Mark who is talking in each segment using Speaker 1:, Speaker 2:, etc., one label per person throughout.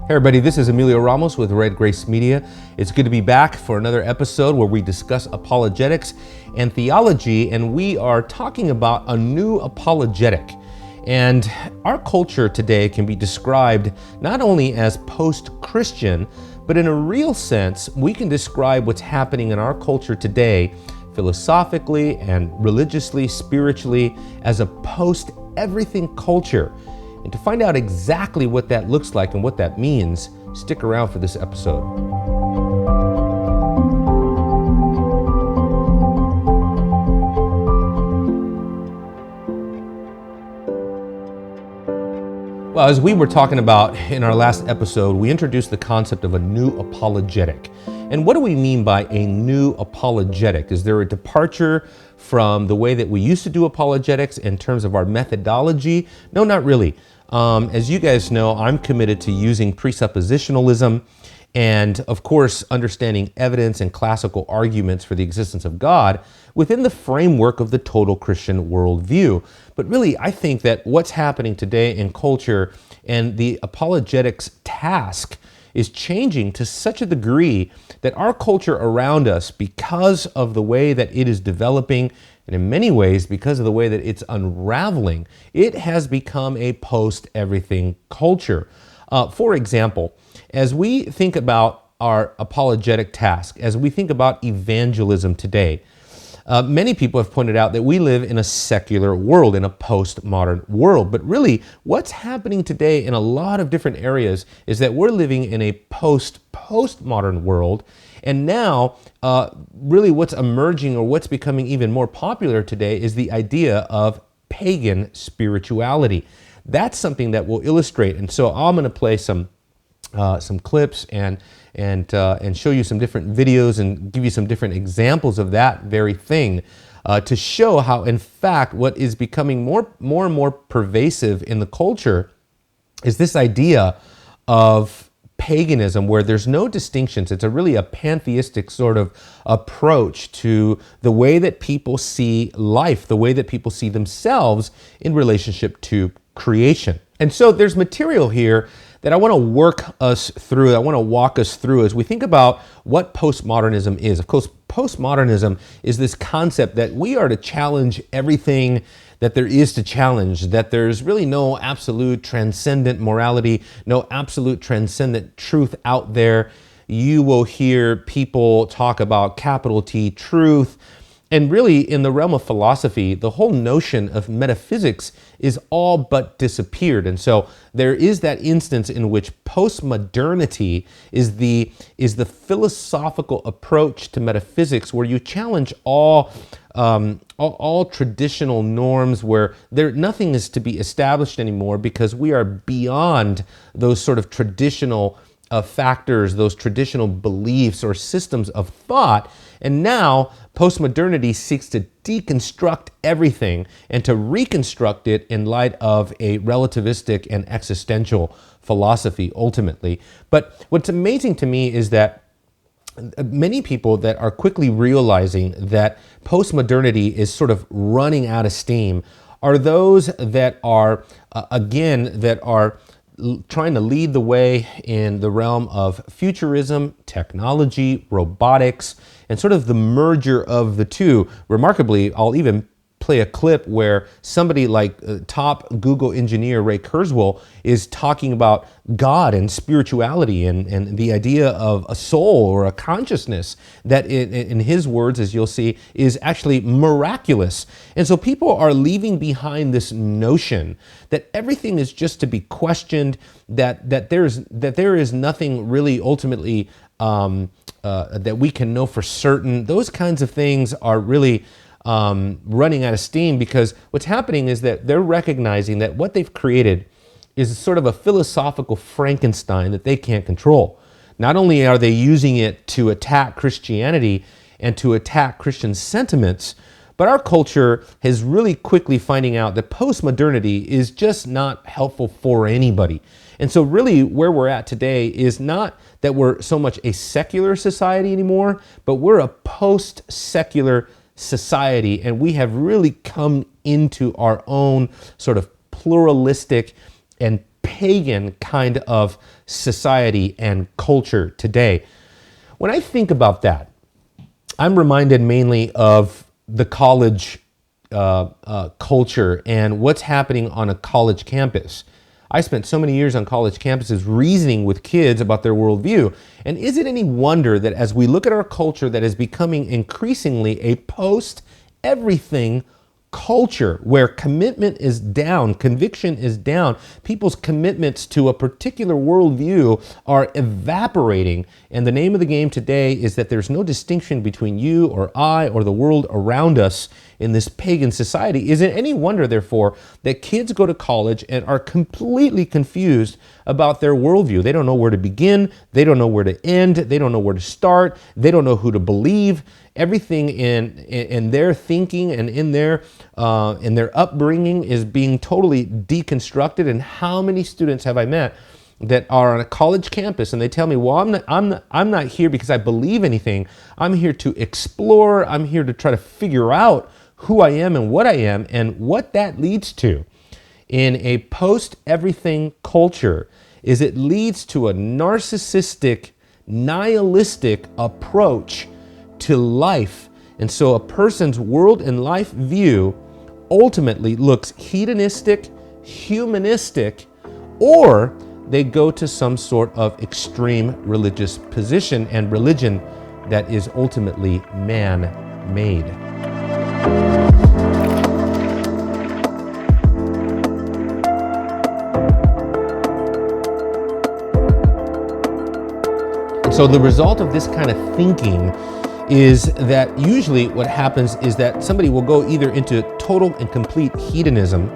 Speaker 1: Hey everybody, this is Emilio Ramos with Red Grace Media. It's good to be back for another episode where we discuss apologetics and theology, and we are talking about a new apologetic. And our culture today can be described not only as post-Christian, but in a real sense, we can describe what's happening in our culture today philosophically and religiously, spiritually, as a post-everything culture. And to find out exactly what that looks like and what that means, stick around for this episode. Well, as we were talking about in our last episode, we introduced the concept of a new apologetic. And what do we mean by a new apologetic? Is there a departure from the way that we used to do apologetics in terms of our methodology? No, not really. As you guys know, I'm committed to using presuppositionalism and, of course, understanding evidence and classical arguments for the existence of God within the framework of the total Christian worldview. But really, I think that what's happening today in culture and the apologetics task is changing to such a degree that our culture around us, because of the way that it is developing, and in many ways, because of the way that it's unraveling, it has become a post-everything culture. For example, as we think about our apologetic task, as we think about evangelism today, many people have pointed out that we live in a secular world, in a postmodern world. But really, what's happening today in a lot of different areas is that we're living in a postmodern world. And now, really what's emerging or what's becoming even more popular today is the idea of pagan spirituality. That's something that will illustrate. And so I'm going to play some clips and show you some different videos and give you some different examples of that very thing to show how, in fact, what is becoming more and more pervasive in the culture is this idea of paganism, where there's no distinctions. It's really a pantheistic sort of approach to the way that people see life, the way that people see themselves in relationship to creation. And so there's material here that I want to work us through, I want to walk us through as we think about what postmodernism is. Of course, postmodernism is this concept that we are to challenge everything that there is to challenge, that there's really no absolute transcendent morality, no absolute transcendent truth out there. You will hear people talk about capital T truth. And really, in the realm of philosophy, the whole notion of metaphysics is all but disappeared. And so there is that instance in which postmodernity is the philosophical approach to metaphysics, where you challenge all traditional norms, where nothing is to be established anymore because we are beyond those sort of traditional factors, those traditional beliefs or systems of thought. And now postmodernity seeks to deconstruct everything and to reconstruct it in light of a relativistic and existential philosophy ultimately. But what's amazing to me is that many people that are quickly realizing that postmodernity is sort of running out of steam are those that are, trying to lead the way in the realm of futurism, technology, robotics, and sort of the merger of the two. Remarkably, I'll even play a clip where somebody like top Google engineer Ray Kurzweil is talking about God and spirituality and the idea of a soul or a consciousness that in his words, as you'll see, is actually miraculous. And so people are leaving behind this notion that everything is just to be questioned, that there is nothing really ultimately that we can know for certain. Those kinds of things are really running out of steam, because what's happening is that they're recognizing that what they've created is sort of a philosophical Frankenstein that they can't control. Not only are they using it to attack Christianity and to attack Christian sentiments, but our culture is really quickly finding out that postmodernity is just not helpful for anybody. And so really where we're at today is not that we're so much a secular society anymore, but we're a post-secular society, and we have really come into our own sort of pluralistic and pagan kind of society and culture today. When I think about that, I'm reminded mainly of the college culture and what's happening on a college campus. I spent so many years on college campuses reasoning with kids about their worldview. And is it any wonder that as we look at our culture that is becoming increasingly a post-everything culture where commitment is down, conviction is down, people's commitments to a particular worldview are evaporating. And the name of the game today is that there's no distinction between you or I or the world around us in this pagan society. Is it any wonder, therefore, that kids go to college and are completely confused about their worldview? They don't know where to begin. They don't know where to end. They don't know where to start. They don't know who to believe. Everything in their thinking and in their upbringing is being totally deconstructed. And how many students have I met that are on a college campus and they tell me, well, I'm not here because I believe anything. I'm here to explore. I'm here to try to figure out who I am and what I am, and what that leads to in a post-everything culture is it leads to a narcissistic, nihilistic approach to life. And so a person's world and life view ultimately looks hedonistic, humanistic, or they go to some sort of extreme religious position and religion that is ultimately man-made. So the result of this kind of thinking is that usually what happens is that somebody will go either into total and complete hedonism,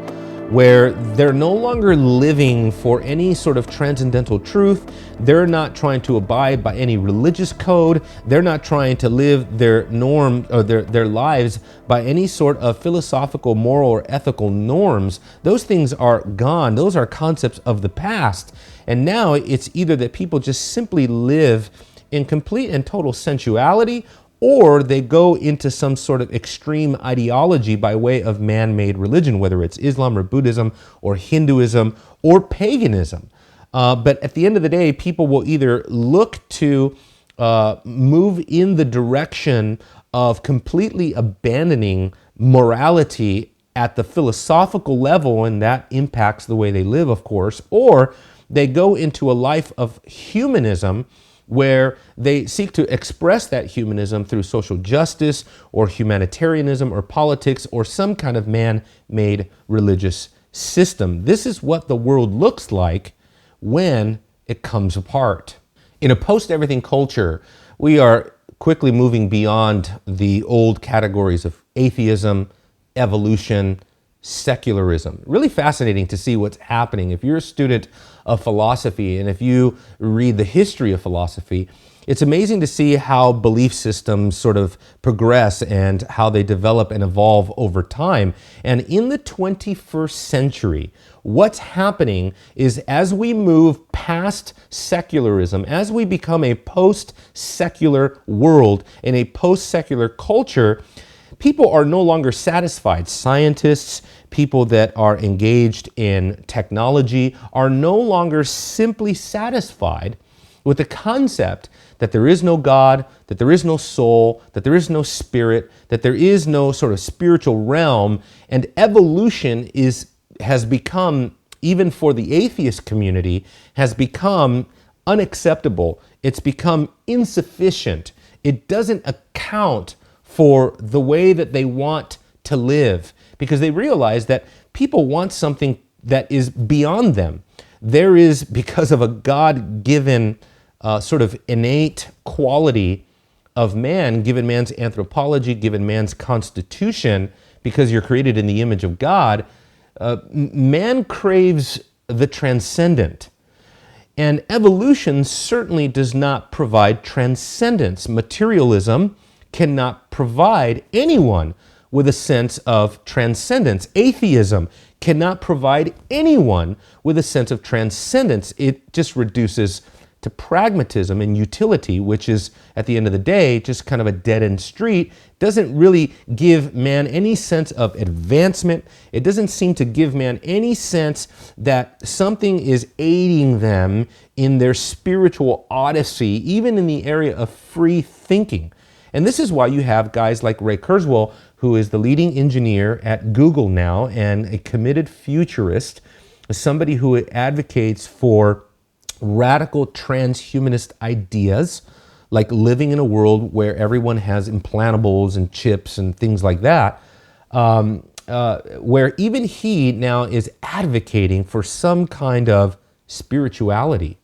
Speaker 1: where they're no longer living for any sort of transcendental truth. They're not trying to abide by any religious code. They're not trying to live their norm or their lives by any sort of philosophical, moral, or ethical norms. Those things are gone. Those are concepts of the past. And now it's either that people just simply live in complete and total sensuality, or they go into some sort of extreme ideology by way of man-made religion, whether it's Islam or Buddhism or Hinduism or paganism. But at the end of the day, people will either look to move in the direction of completely abandoning morality at the philosophical level, and that impacts the way they live, of course, or they go into a life of humanism, where they seek to express that humanism through social justice or humanitarianism or politics or some kind of man-made religious system. This is what the world looks like when it comes apart. In a post-everything culture, we are quickly moving beyond the old categories of atheism, evolution, secularism. Really fascinating to see what's happening. If you're a student of philosophy and if you read the history of philosophy, it's amazing to see how belief systems sort of progress and how they develop and evolve over time. And in the 21st century, what's happening is as we move past secularism, as we become a post-secular world in a post-secular culture, people are no longer satisfied. Scientists, people that are engaged in technology are no longer simply satisfied with the concept that there is no God, that there is no soul, that there is no spirit, that there is no sort of spiritual realm, and evolution has become, even for the atheist community, has become unacceptable. It's become insufficient. It doesn't account for the way that they want to live, because they realize that people want something that is beyond them. There is, because of a God-given sort of innate quality of man, given man's anthropology, given man's constitution, because you're created in the image of God, man craves the transcendent. And evolution certainly does not provide transcendence. Materialism cannot provide anyone with a sense of transcendence. Atheism cannot provide anyone with a sense of transcendence. It just reduces to pragmatism and utility, which is, at the end of the day, just kind of a dead-end street, doesn't really give man any sense of advancement. It doesn't seem to give man any sense that something is aiding them in their spiritual odyssey, even in the area of free thinking. And this is why you have guys like Ray Kurzweil, who is the leading engineer at Google now and a committed futurist, somebody who advocates for radical transhumanist ideas, like living in a world where everyone has implantables and chips and things like that, where even he now is advocating for some kind of spirituality.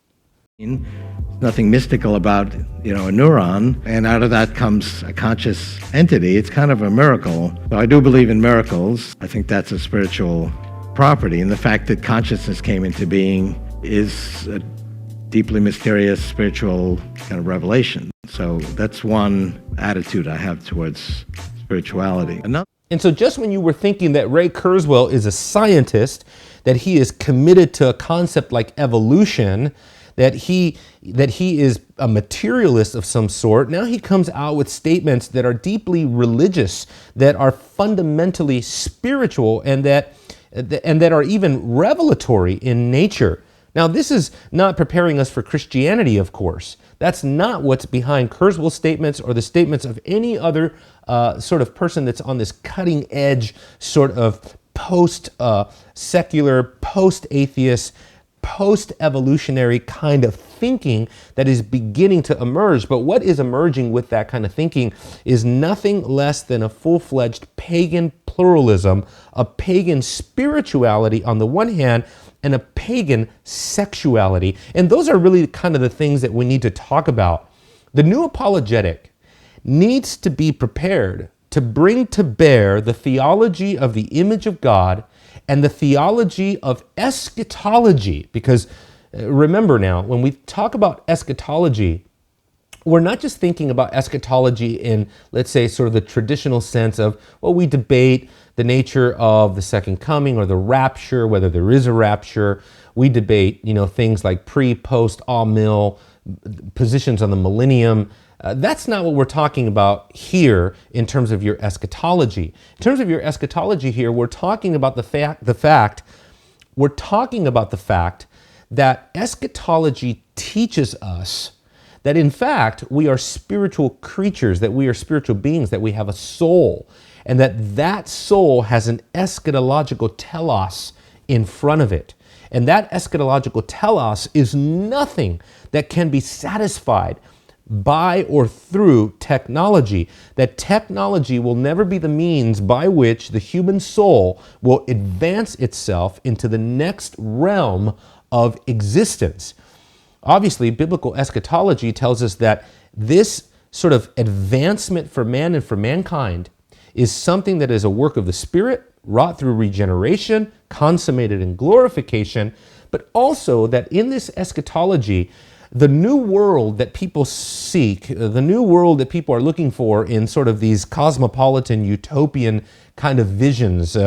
Speaker 2: Nothing mystical about, a neuron, and out of that comes a conscious entity. It's kind of a miracle. So I do believe in miracles. I think that's a spiritual property, and the fact that consciousness came into being is a deeply mysterious spiritual kind of revelation. So that's one attitude I have towards spirituality.
Speaker 1: And so just when you were thinking that Ray Kurzweil is a scientist, that he is committed to a concept like evolution, that he is a materialist of some sort, now he comes out with statements that are deeply religious, that are fundamentally spiritual, and that are even revelatory in nature. Now, this is not preparing us for Christianity, of course. That's not what's behind Kurzweil's statements or the statements of any other sort of person that's on this cutting edge sort of post-secular, post-atheist, post-evolutionary kind of thinking that is beginning to emerge. But what is emerging with that kind of thinking is nothing less than a full-fledged pagan pluralism, a pagan spirituality on the one hand, and a pagan sexuality. And those are really kind of the things that we need to talk about. The new apologetic needs to be prepared to bring to bear the theology of the image of God and the theology of eschatology. Because remember now, when we talk about eschatology, we're not just thinking about eschatology in, let's say, sort of the traditional sense of, well, we debate the nature of the second coming or the rapture, whether there is a rapture. We debate, things like pre, post, all-mill, positions on the millennium. That's not what we're talking about here in terms of your eschatology. In terms of your eschatology here, we're talking about the fact that eschatology teaches us that in fact we are spiritual creatures, that we are spiritual beings, that we have a soul, and that soul has an eschatological telos in front of it. And that eschatological telos is nothing that can be satisfied by or through technology. That technology will never be the means by which the human soul will advance itself into the next realm of existence. Obviously, biblical eschatology tells us that this sort of advancement for man and for mankind is something that is a work of the Spirit, wrought through regeneration, consummated in glorification, but also that in this eschatology, the new world that people seek, the new world that people are looking for in sort of these cosmopolitan, utopian kind of visions,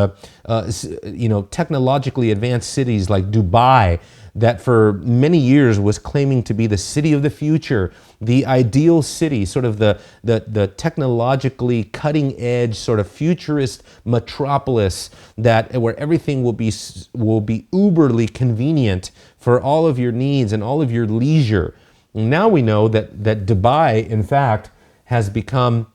Speaker 1: technologically advanced cities like Dubai, that for many years was claiming to be the city of the future, the ideal city, sort of the technologically cutting edge sort of futurist metropolis where everything will be uberly convenient for all of your needs and all of your leisure. Now we know that Dubai, in fact, has become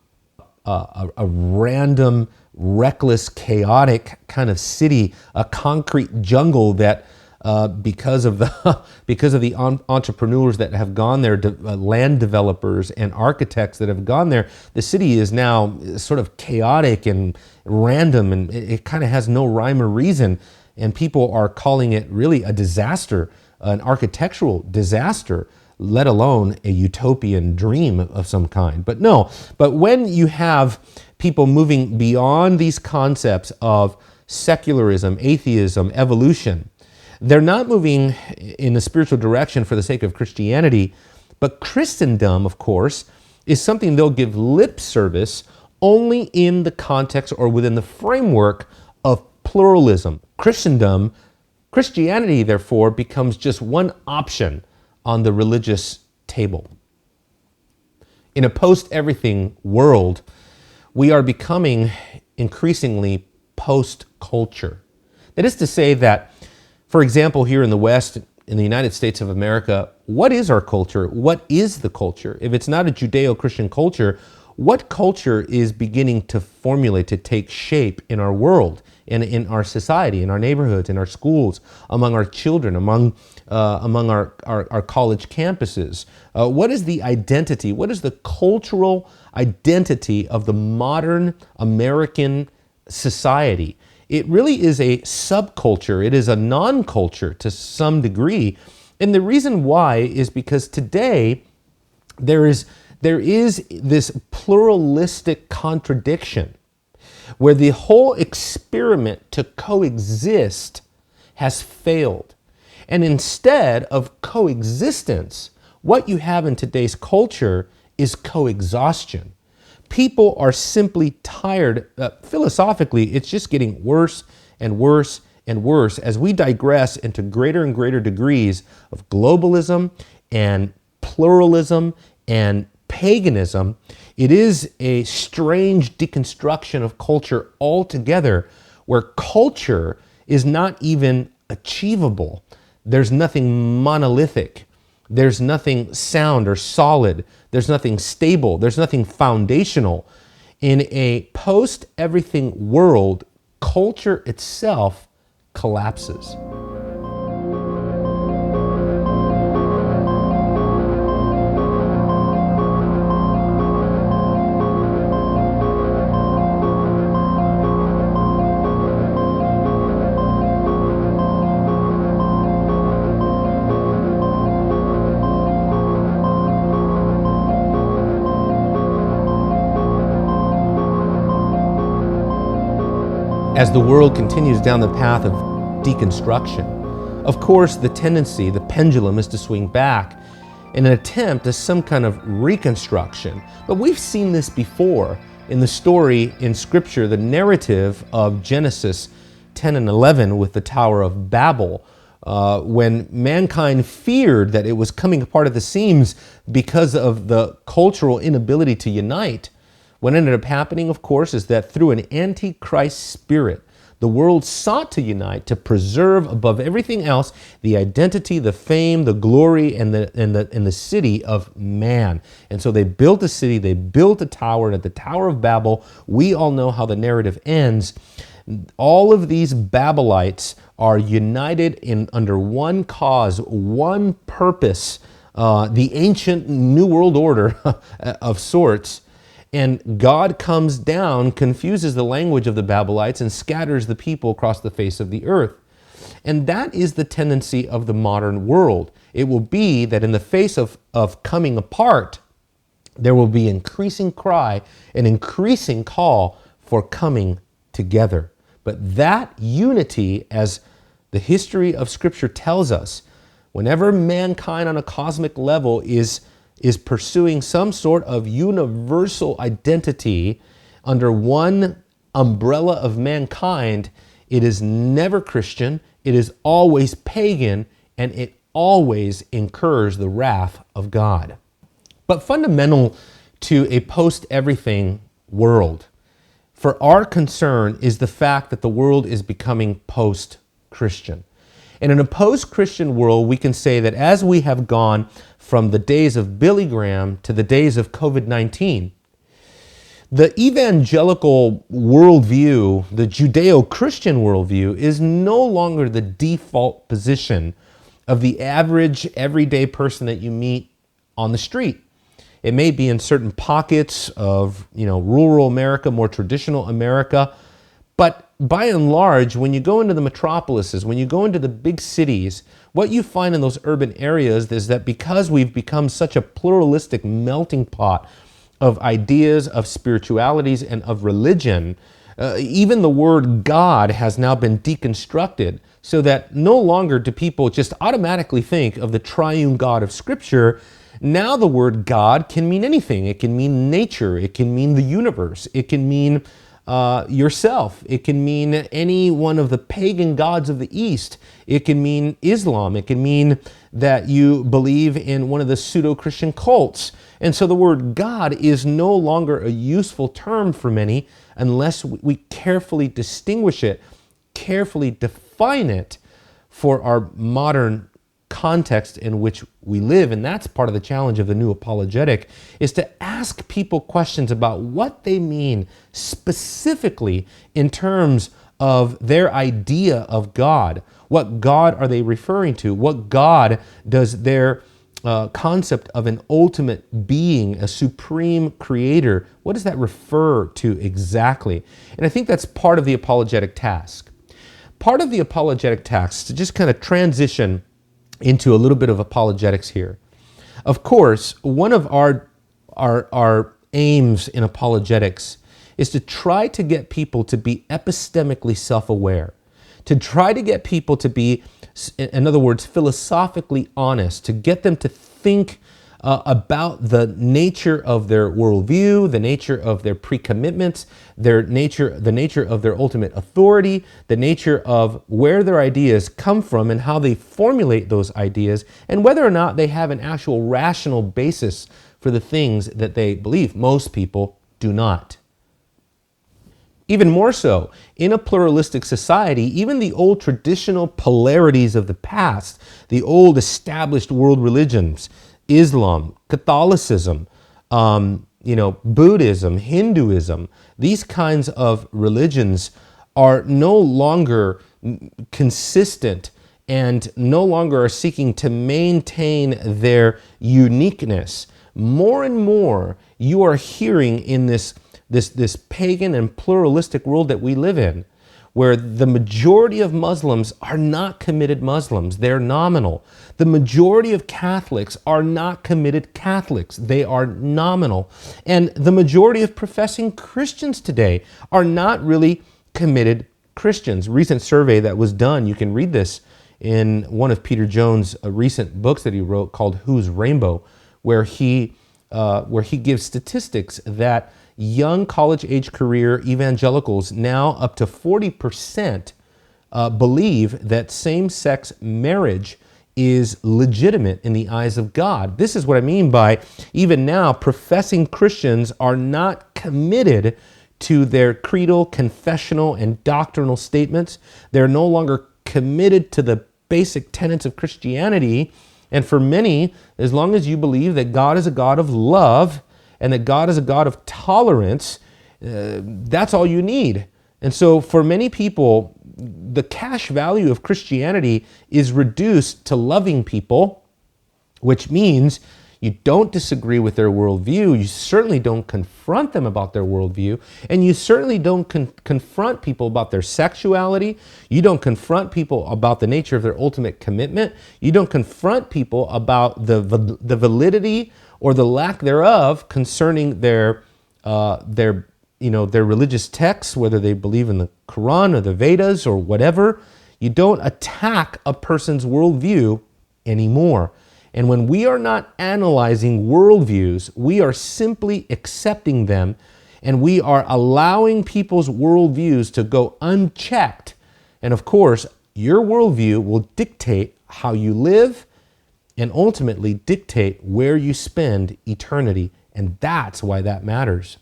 Speaker 1: a random, reckless, chaotic kind of city, a concrete jungle that because of the entrepreneurs that have gone there, land developers and architects that have gone there, the city is now sort of chaotic and random, and it kind of has no rhyme or reason. And people are calling it really a disaster, an architectural disaster, let alone a utopian dream of some kind. But when you have people moving beyond these concepts of secularism, atheism, evolution, they're not moving in a spiritual direction for the sake of Christianity, but Christendom, of course, is something they'll give lip service only in the context or within the framework of pluralism. Christianity, therefore, becomes just one option on the religious table. In a post-everything world, we are becoming increasingly post-culture. That is to say that, for example, here in the West, in the United States of America, what is our culture? What is the culture? If it's not a Judeo-Christian culture, what culture is beginning to formulate, to take shape in our world, in our society, in our neighborhoods, in our schools, among our children, among our college campuses? What is the identity? What is the cultural identity of the modern American society? It really is a subculture. It is a non-culture to some degree. And the reason why is because today there is this pluralistic contradiction where the whole experiment to coexist has failed. And instead of coexistence, what you have in today's culture is coexhaustion. People are simply tired. Philosophically, it's just getting worse and worse and worse as we digress into greater and greater degrees of globalism and pluralism and paganism. It is a strange deconstruction of culture altogether, where culture is not even achievable. There's nothing monolithic. There's nothing sound or solid. There's nothing stable. There's nothing foundational. In a post-everything world, culture itself collapses. As the world continues down the path of deconstruction, of course, the tendency, the pendulum, is to swing back in an attempt at some kind of reconstruction. But we've seen this before in the story in Scripture, the narrative of Genesis 10 and 11 with the Tower of Babel, when mankind feared that it was coming apart at the seams because of the cultural inability to unite. What ended up happening, of course, is that through an antichrist spirit, the world sought to unite, to preserve above everything else the identity, the fame, the glory, and the city of man. And so they built a city, they built a tower, and at the Tower of Babel, we all know how the narrative ends. All of these Babelites are united under one cause, one purpose, the ancient New World Order of sorts. And God comes down, confuses the language of the Babelites, and scatters the people across the face of the earth. And that is the tendency of the modern world. It will be that in the face of coming apart, there will be increasing cry, an increasing call for coming together. But that unity, as the history of Scripture tells us, whenever mankind on a cosmic level is pursuing some sort of universal identity under one umbrella of mankind, it is never Christian, it is always pagan, and it always incurs the wrath of God. But fundamental to a post-everything world, for our concern, is the fact that the world is becoming post-Christian. And in a post-Christian world, we can say that as we have gone from the days of Billy Graham to the days of COVID-19, the evangelical worldview, the Judeo-Christian worldview, is no longer the default position of the average everyday person that you meet on the street. It may be in certain pockets of, rural America, more traditional America, but by and large, when you go into the metropolises, when you go into the big cities, what you find in those urban areas is that because we've become such a pluralistic melting pot of ideas, of spiritualities, and of religion, even the word God has now been deconstructed so that no longer do people just automatically think of the triune God of Scripture. Now the word God can mean anything. It can mean nature. It can mean the universe. It can mean yourself. It can mean any one of the pagan gods of the East. It can mean Islam. It can mean that you believe in one of the pseudo-Christian cults. And so the word God is no longer a useful term for many unless we carefully distinguish it, carefully define it for our modern context in which we live. And that's part of the challenge of the new apologetic, is to ask people questions about what they mean specifically in terms of their idea of God. What God are they referring to? What God does their concept of an ultimate being, a supreme creator, what does that refer to exactly? And I think that's part of the apologetic task. Part of the apologetic task, to just kind of transition into a little bit of apologetics here. Of course, one of our aims in apologetics is to try to get people to be epistemically self-aware, to try to get people to be, in other words, philosophically honest, to get them to think about the nature of their worldview, the nature of their pre-commitments, the nature of their ultimate authority, the nature of where their ideas come from and how they formulate those ideas, and whether or not they have an actual rational basis for the things that they believe. Most people do not. Even more so, in a pluralistic society, even the old traditional polarities of the past, the old established world religions, Islam, Catholicism, Buddhism, Hinduism, these kinds of religions are no longer consistent and no longer are seeking to maintain their uniqueness. More and more, you are hearing in this pagan and pluralistic world that we live in, where the majority of Muslims are not committed Muslims. They're nominal. The majority of Catholics are not committed Catholics. They are nominal. And the majority of professing Christians today are not really committed Christians. Recent survey that was done, you can read this in one of Peter Jones' recent books that he wrote called Whose Rainbow, where he gives statistics that young college-age career evangelicals, now up to 40%, believe that same-sex marriage is legitimate in the eyes of God. This is what I mean by, even now, professing Christians are not committed to their creedal, confessional, and doctrinal statements. They're no longer committed to the basic tenets of Christianity. And for many, as long as you believe that God is a God of love and that God is a God of tolerance, that's all you need. And so for many people, the cash value of Christianity is reduced to loving people, which means you don't disagree with their worldview. You certainly don't confront them about their worldview. And you certainly don't confront people about their sexuality. You don't confront people about the nature of their ultimate commitment. You don't confront people about the validity or the lack thereof concerning their religious texts, whether they believe in the Quran or the Vedas or whatever. You don't attack a person's worldview anymore. And when we are not analyzing worldviews, we are simply accepting them, and we are allowing people's worldviews to go unchecked. And of course, your worldview will dictate how you live and ultimately dictate where you spend eternity. And that's why that matters.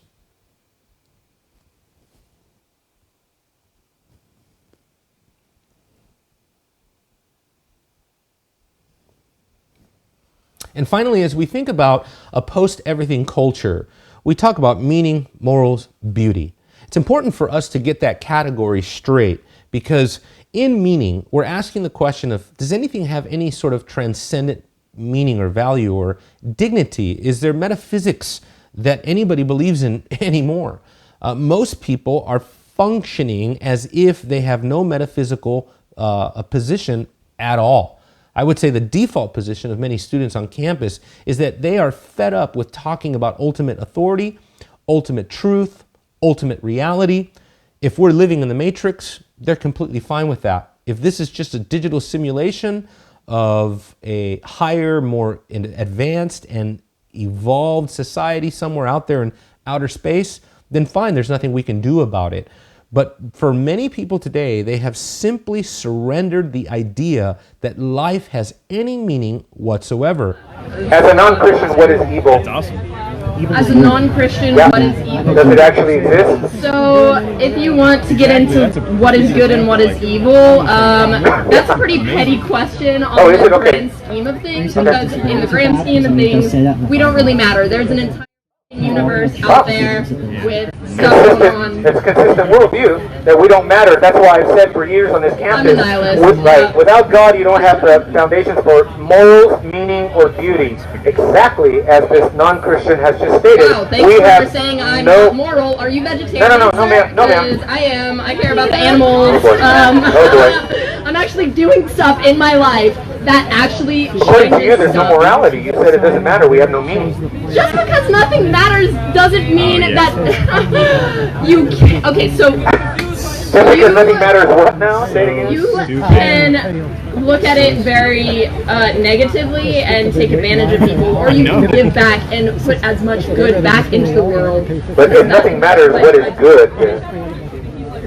Speaker 1: And finally, as we think about a post-everything culture, we talk about meaning, morals, beauty. It's important for us to get that category straight, because in meaning, we're asking the question of, does anything have any sort of transcendent meaning or value or dignity? Is there metaphysics that anybody believes in anymore? Most people are functioning as if they have no metaphysical position at all. I would say the default position of many students on campus is that they are fed up with talking about ultimate authority, ultimate truth, ultimate reality. If we're living in the matrix, they're completely fine with that. If this is just a digital simulation of a higher, more advanced and evolved society somewhere out there in outer space, then fine, there's nothing we can do about it. But for many people today, they have simply surrendered the idea that life has any meaning whatsoever.
Speaker 3: As a non-Christian, what is evil?
Speaker 4: That's awesome.
Speaker 5: As a non-Christian, what is evil?
Speaker 3: Does it actually exist?
Speaker 5: So, if you want to get into what is good and what is evil, that's a pretty petty question on the grand scheme of things, because in the grand scheme of things, we don't really matter. There's an entire universe out there with stuff going on.
Speaker 3: It's a consistent worldview that we don't matter. That's why I've said for years on this campus,
Speaker 5: I'm a nihilist.
Speaker 3: right, without God you don't have the foundations for morals, meaning, or beauty. Exactly as this non-Christian has just stated.
Speaker 5: Wow, thanks for saying I'm not moral. Are you vegetarian?
Speaker 3: No, ma'am.
Speaker 5: Because I am. I care about the animals. I'm actually doing stuff in my life that actually
Speaker 3: according to you, there's no morality. You said it doesn't matter. We have no meaning.
Speaker 5: Just because nothing matters doesn't mean that you can't. Okay, so
Speaker 3: just because nothing matters, what now? Say it again.
Speaker 5: You can look at it very negatively and take advantage of people, or you can give back and put as much good back into the world.
Speaker 3: But if nothing matters, what is good?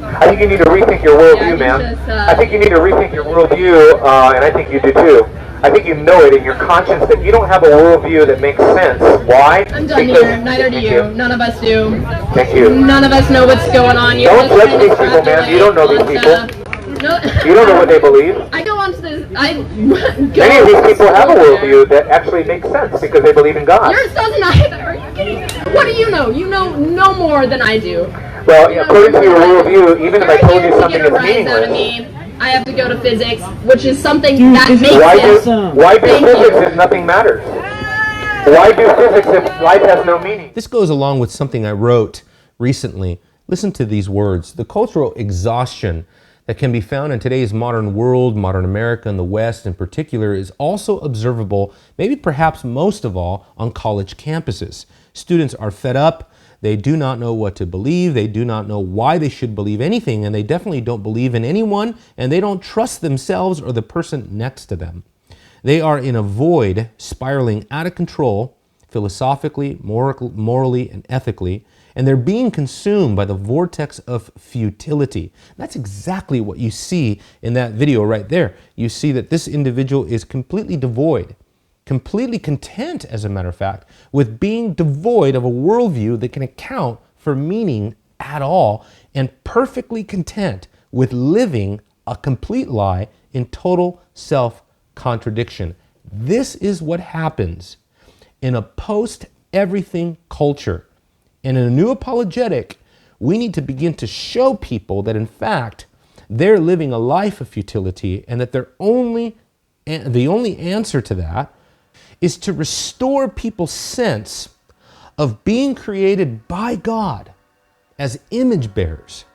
Speaker 3: I think you need to rethink your worldview, man. I think you need to rethink your worldview, and I think you do too. I think you know it in your conscience that you don't have a worldview that makes sense. Why?
Speaker 5: I'm done here. Neither do you. None of us do.
Speaker 3: Thank you.
Speaker 5: None of us know what's going on.
Speaker 3: Don't judge these people, man. You don't know these people.
Speaker 5: No.
Speaker 3: You don't know what they believe.
Speaker 5: I go on to this.
Speaker 3: Many of these people have a worldview that actually makes sense because they believe in God.
Speaker 5: Yours doesn't either. Are you kidding? What do you know? You know no more than I do.
Speaker 3: Well, according to your worldview, even if I told you something is meaningless,
Speaker 5: I have to go to physics, which is something that makes sense.
Speaker 3: Why do physics if nothing matters? Why do physics if life has no meaning?
Speaker 1: This goes along with something I wrote recently. Listen to these words. The cultural exhaustion that can be found in today's modern world, modern America, and the West in particular, is also observable, maybe perhaps most of all, on college campuses. Students are fed up. They do not know what to believe. They do not know why they should believe anything, and they definitely don't believe in anyone, and they don't trust themselves or the person next to them. They are in a void, spiraling out of control, philosophically, morally, and ethically, and they're being consumed by the vortex of futility. That's exactly what you see in that video right there. You see that this individual is completely devoid, completely content, as a matter of fact, with being devoid of a worldview that can account for meaning at all, and perfectly content with living a complete lie in total self-contradiction. This is what happens in a post-everything culture. And in a new apologetic, we need to begin to show people that, in fact, they're living a life of futility, and that the only answer to that is to restore people's sense of being created by God as image bearers,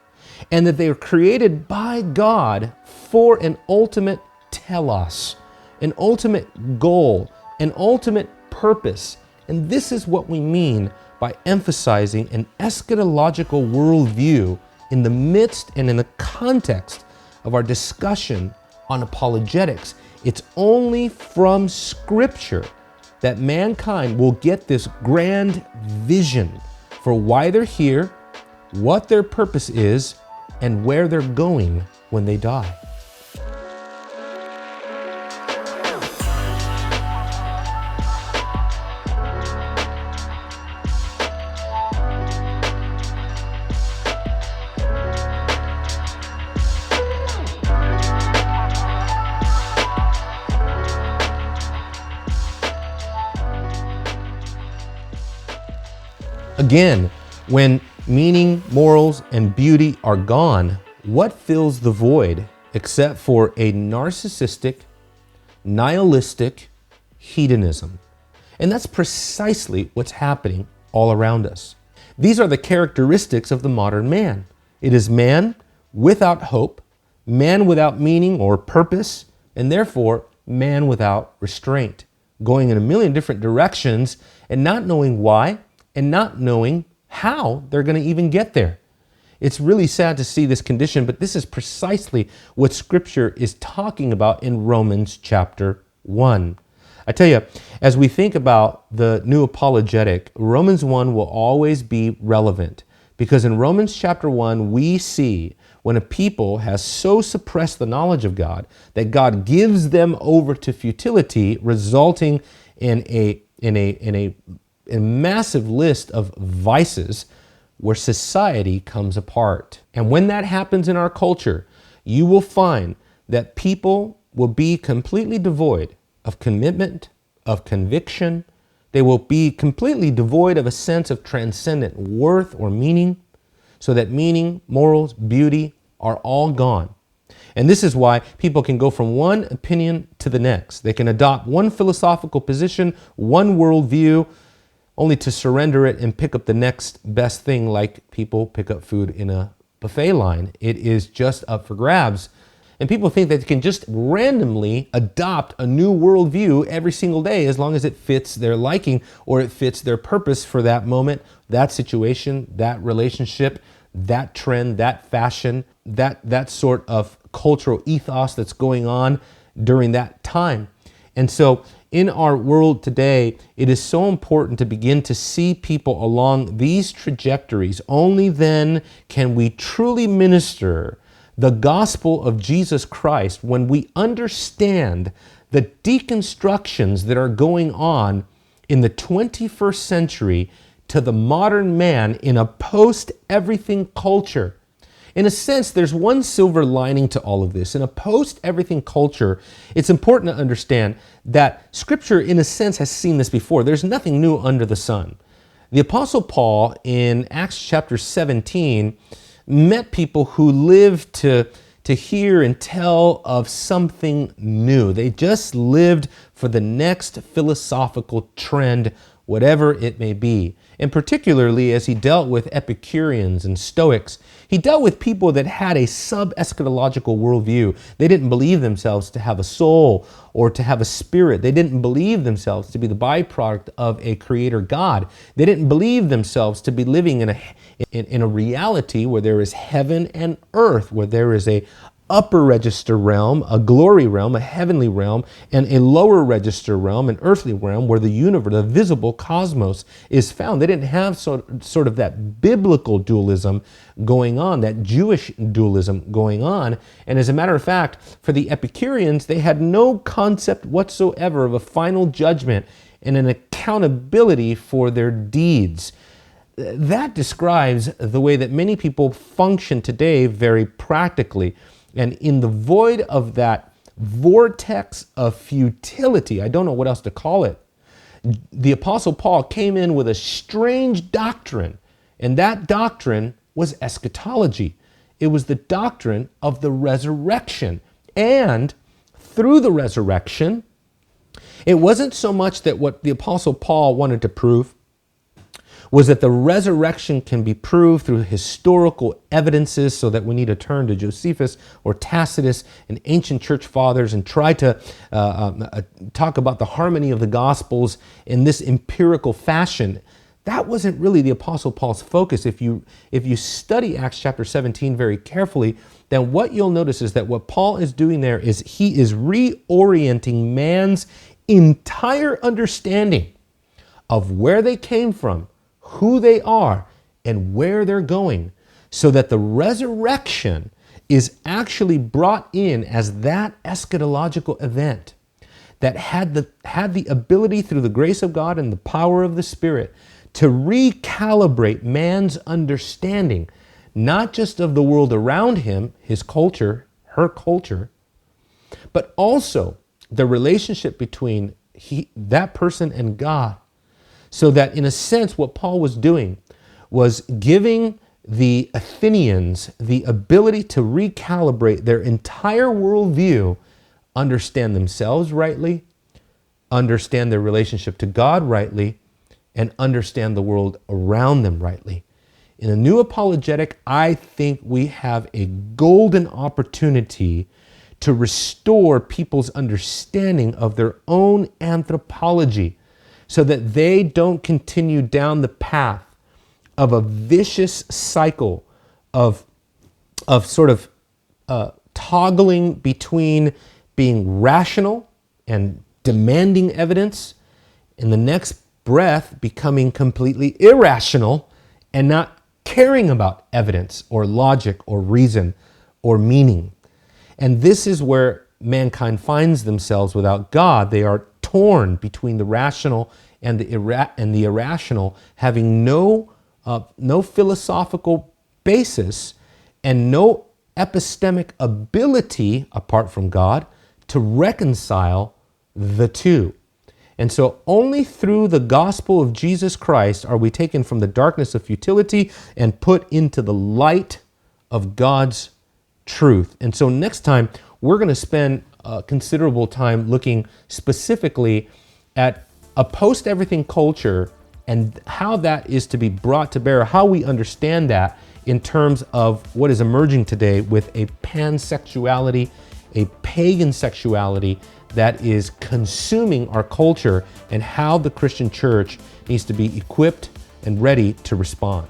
Speaker 1: and that they are created by God for an ultimate telos, an ultimate goal, an ultimate purpose. And this is what we mean by emphasizing an eschatological worldview in the midst and in the context of our discussion on apologetics. It's only from Scripture that mankind will get this grand vision for why they're here, what their purpose is, and where they're going when they die. Again, when meaning, morals, and beauty are gone, what fills the void except for a narcissistic, nihilistic hedonism? And that's precisely what's happening all around us. These are the characteristics of the modern man. It is man without hope, man without meaning or purpose, and therefore man without restraint, going in a million different directions and not knowing why, and not knowing how they're going to even get there. It's really sad to see this condition, but this is precisely what Scripture is talking about in Romans chapter 1. I tell you, as we think about the new apologetic, Romans 1 will always be relevant Because in Romans chapter 1, we see when a people has so suppressed the knowledge of God that God gives them over to futility, resulting in a massive list of vices where society comes apart. And when that happens in our culture, you will find that people will be completely devoid of commitment, of conviction. They will be completely devoid of a sense of transcendent worth or meaning, so that meaning, morals, beauty are all gone. And this is why people can go from one opinion to the next. They can adopt one philosophical position, one worldview, only to surrender it and pick up the next best thing, like people pick up food in a buffet line. It is just up for grabs. And people think that they can just randomly adopt a new worldview every single day as long as it fits their liking or it fits their purpose for that moment, that situation, that relationship, that trend, that fashion, that sort of cultural ethos that's going on during that time. And so in our world today, it is so important to begin to see people along these trajectories. Only then can we truly minister the gospel of Jesus Christ, when we understand the deconstructions that are going on in the 21st century to the modern man in a post-everything culture. In a sense, there's one silver lining to all of this. In a post-everything culture, it's important to understand that Scripture, in a sense, has seen this before. There's nothing new under the sun. The Apostle Paul, in Acts chapter 17, met people who lived to hear and tell of something new. They just lived for the next philosophical trend, whatever it may be. And particularly as he dealt with Epicureans and Stoics, he dealt with people that had a sub-eschatological worldview. They didn't believe themselves to have a soul or to have a spirit. They didn't believe themselves to be the byproduct of a creator God. They didn't believe themselves to be living in a reality where there is heaven and earth, where there is a upper register realm, a glory realm, a heavenly realm, and a lower register realm, an earthly realm, where the universe, the visible cosmos, is found. They didn't have sort of that biblical dualism going on, that Jewish dualism going on. And as a matter of fact, for the Epicureans, they had no concept whatsoever of a final judgment and an accountability for their deeds. That describes the way that many people function today very practically. And in the void of that vortex of futility, I don't know what else to call it, the Apostle Paul came in with a strange doctrine, and that doctrine was eschatology. It was the doctrine of the resurrection. And through the resurrection, it wasn't so much that what the Apostle Paul wanted to prove was that the resurrection can be proved through historical evidences, so that we need to turn to Josephus or Tacitus and ancient church fathers and try to talk about the harmony of the Gospels in this empirical fashion. That wasn't really the Apostle Paul's focus. If you study Acts chapter 17 very carefully, then what you'll notice is that what Paul is doing there is he is reorienting man's entire understanding of where they came from, who they are, and where they're going, so that the resurrection is actually brought in as that eschatological event that had the ability, through the grace of God and the power of the Spirit, to recalibrate man's understanding, not just of the world around him, his culture, her culture, but also the relationship between that person and God. So that, in a sense, what Paul was doing was giving the Athenians the ability to recalibrate their entire worldview, understand themselves rightly, understand their relationship to God rightly, and understand the world around them rightly. In a new apologetic, I think we have a golden opportunity to restore people's understanding of their own anthropology, so that they don't continue down the path of a vicious cycle of sort of toggling between being rational and demanding evidence, in the next breath becoming completely irrational and not caring about evidence or logic or reason or meaning. And this is where mankind finds themselves without God. They are torn between the rational and the irrational, having no philosophical basis and no epistemic ability, apart from God, to reconcile the two. And so only through the gospel of Jesus Christ are we taken from the darkness of futility and put into the light of God's truth. And so next time, we're going to spend considerable time looking specifically at a post-everything culture and how that is to be brought to bear, how we understand that in terms of what is emerging today with a pansexuality, a pagan sexuality that is consuming our culture, and how the Christian church needs to be equipped and ready to respond.